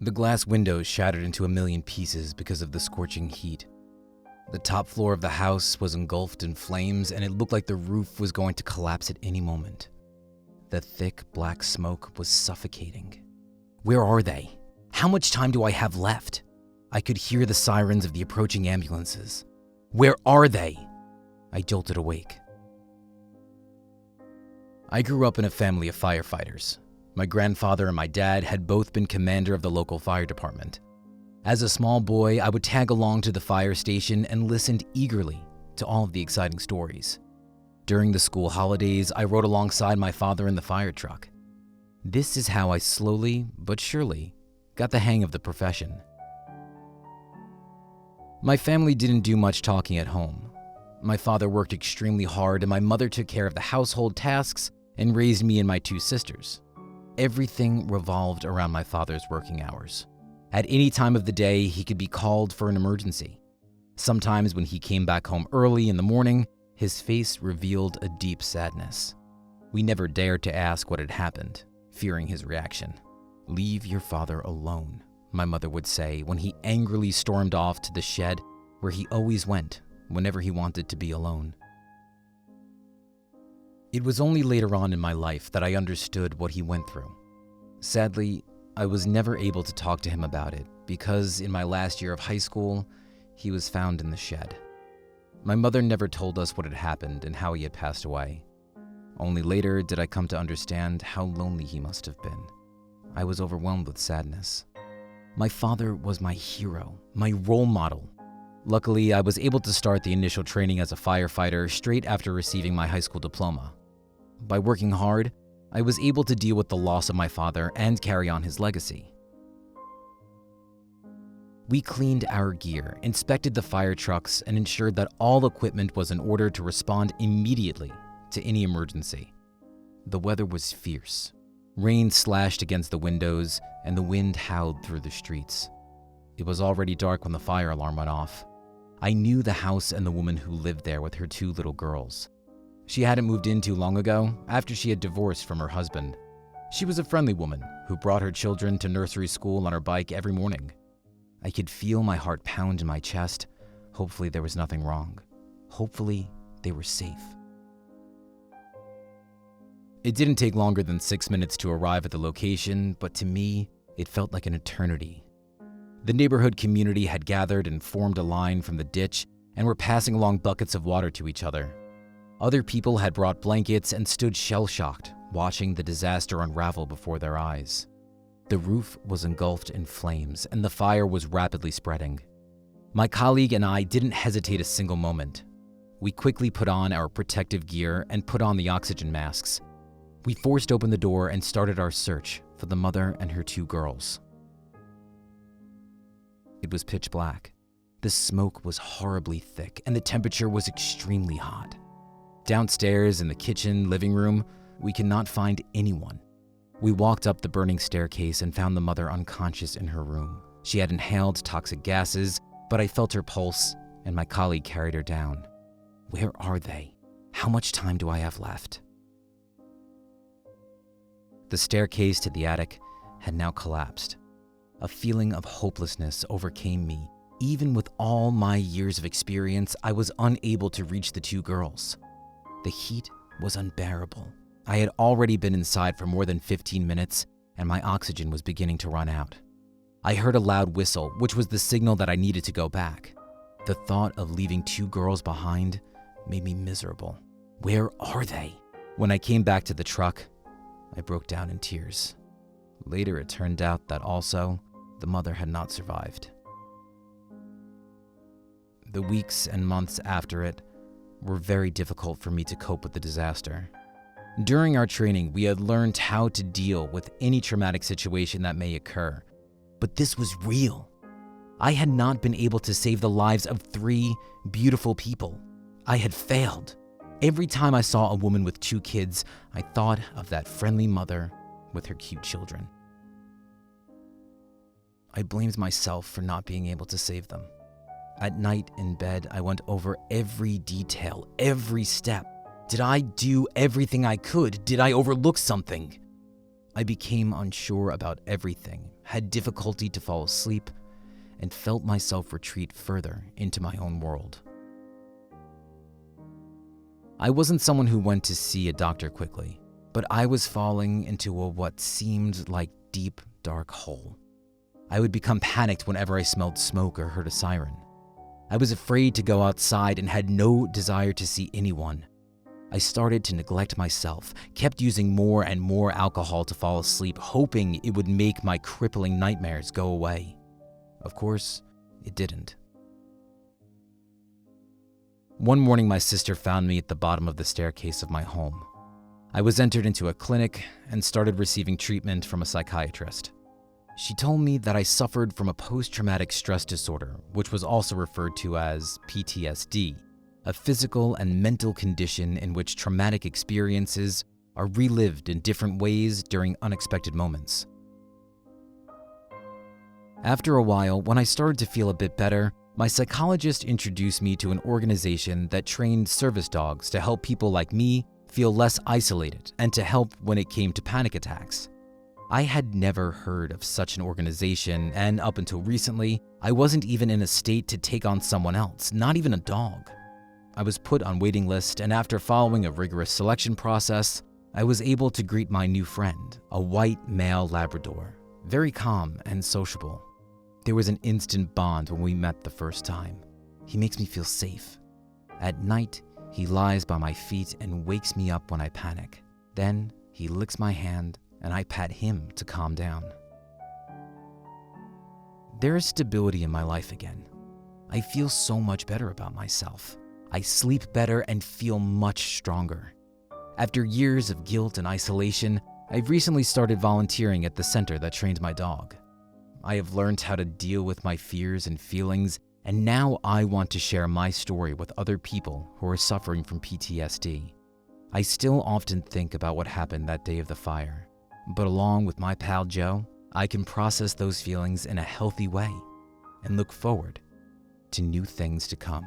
The glass windows shattered into a million pieces because of the scorching heat. The top floor of the house was engulfed in flames, and it looked like the roof was going to collapse at any moment. The thick black smoke was suffocating. Where are they? How much time do I have left? I could hear the sirens of the approaching ambulances. Where are they? I jolted awake. I grew up in a family of firefighters. My grandfather and my dad had both been commander of the local fire department. As a small boy, I would tag along to the fire station and listened eagerly to all of the exciting stories. During the school holidays, I rode alongside my father in the fire truck. This is how I slowly but surely got the hang of the profession. My family didn't do much talking at home. My father worked extremely hard, and my mother took care of the household tasks and raised me and my two sisters. Everything revolved around my father's working hours. At any time of the day, he could be called for an emergency. Sometimes when he came back home early in the morning, his face revealed a deep sadness. We never dared to ask what had happened, fearing his reaction. "Leave your father alone," my mother would say when he angrily stormed off to the shed where he always went whenever he wanted to be alone. It was only later on in my life that I understood what he went through. Sadly, I was never able to talk to him about it because in my last year of high school, he was found in the shed. My mother never told us what had happened and how he had passed away. Only later did I come to understand how lonely he must have been. I was overwhelmed with sadness. My father was my hero, my role model. Luckily, I was able to start the initial training as a firefighter straight after receiving my high school diploma. By working hard, I was able to deal with the loss of my father and carry on his legacy. We cleaned our gear, inspected the fire trucks, and ensured that all equipment was in order to respond immediately to any emergency. The weather was fierce. Rain slashed against the windows, and the wind howled through the streets. It was already dark when the fire alarm went off. I knew the house and the woman who lived there with her two little girls. She hadn't moved in too long ago, after she had divorced from her husband. She was a friendly woman who brought her children to nursery school on her bike every morning. I could feel my heart pound in my chest. Hopefully there was nothing wrong. Hopefully they were safe. It didn't take longer than 6 minutes to arrive at the location, but to me, it felt like an eternity. The neighborhood community had gathered and formed a line from the ditch and were passing along buckets of water to each other. Other people had brought blankets and stood shell-shocked, watching the disaster unravel before their eyes. The roof was engulfed in flames, and the fire was rapidly spreading. My colleague and I didn't hesitate a single moment. We quickly put on our protective gear and put on the oxygen masks. We forced open the door and started our search for the mother and her two girls. It was pitch black. The smoke was horribly thick, and the temperature was extremely hot. Downstairs in the kitchen, living room, we could not find anyone. We walked up the burning staircase and found the mother unconscious in her room. She had inhaled toxic gases, but I felt her pulse, and my colleague carried her down. Where are they? How much time do I have left? The staircase to the attic had now collapsed. A feeling of hopelessness overcame me. Even with all my years of experience, I was unable to reach the two girls. The heat was unbearable. I had already been inside for more than 15 minutes, and my oxygen was beginning to run out. I heard a loud whistle, which was the signal that I needed to go back. The thought of leaving two girls behind made me miserable. Where are they? When I came back to the truck, I broke down in tears. Later, it turned out that also, the mother had not survived. The weeks and months after it were very difficult for me to cope with the disaster. During our training, we had learned how to deal with any traumatic situation that may occur, but this was real. I had not been able to save the lives of 3 beautiful people. I had failed. Every time I saw a woman with 2 kids, I thought of that friendly mother with her cute children. I blamed myself for not being able to save them. At night in bed, I went over every detail, every step. Did I do everything I could? Did I overlook something? I became unsure about everything, had difficulty to fall asleep, and felt myself retreat further into my own world. I wasn't someone who went to see a doctor quickly, but I was falling into what seemed like deep, dark hole. I would become panicked whenever I smelled smoke or heard a siren. I was afraid to go outside and had no desire to see anyone. I started to neglect myself, kept using more and more alcohol to fall asleep, hoping it would make my crippling nightmares go away. Of course, it didn't. One morning, my sister found me at the bottom of the staircase of my home. I was entered into a clinic and started receiving treatment from a psychiatrist. She told me that I suffered from a post-traumatic stress disorder, which was also referred to as PTSD, a physical and mental condition in which traumatic experiences are relived in different ways during unexpected moments. After a while, when I started to feel a bit better, my psychologist introduced me to an organization that trained service dogs to help people like me feel less isolated and to help when it came to panic attacks. I had never heard of such an organization, and up until recently, I wasn't even in a state to take on someone else, not even a dog. I was put on waiting list, and after following a rigorous selection process, I was able to greet my new friend, a white male Labrador, very calm and sociable. There was an instant bond when we met the first time. He makes me feel safe. At night, he lies by my feet and wakes me up when I panic. Then he licks my hand and I pat him to calm down. There is stability in my life again. I feel so much better about myself. I sleep better and feel much stronger. After years of guilt and isolation, I've recently started volunteering at the center that trained my dog. I have learned how to deal with my fears and feelings, and now I want to share my story with other people who are suffering from PTSD. I still often think about what happened that day of the fire, but along with my pal Joe, I can process those feelings in a healthy way and look forward to new things to come.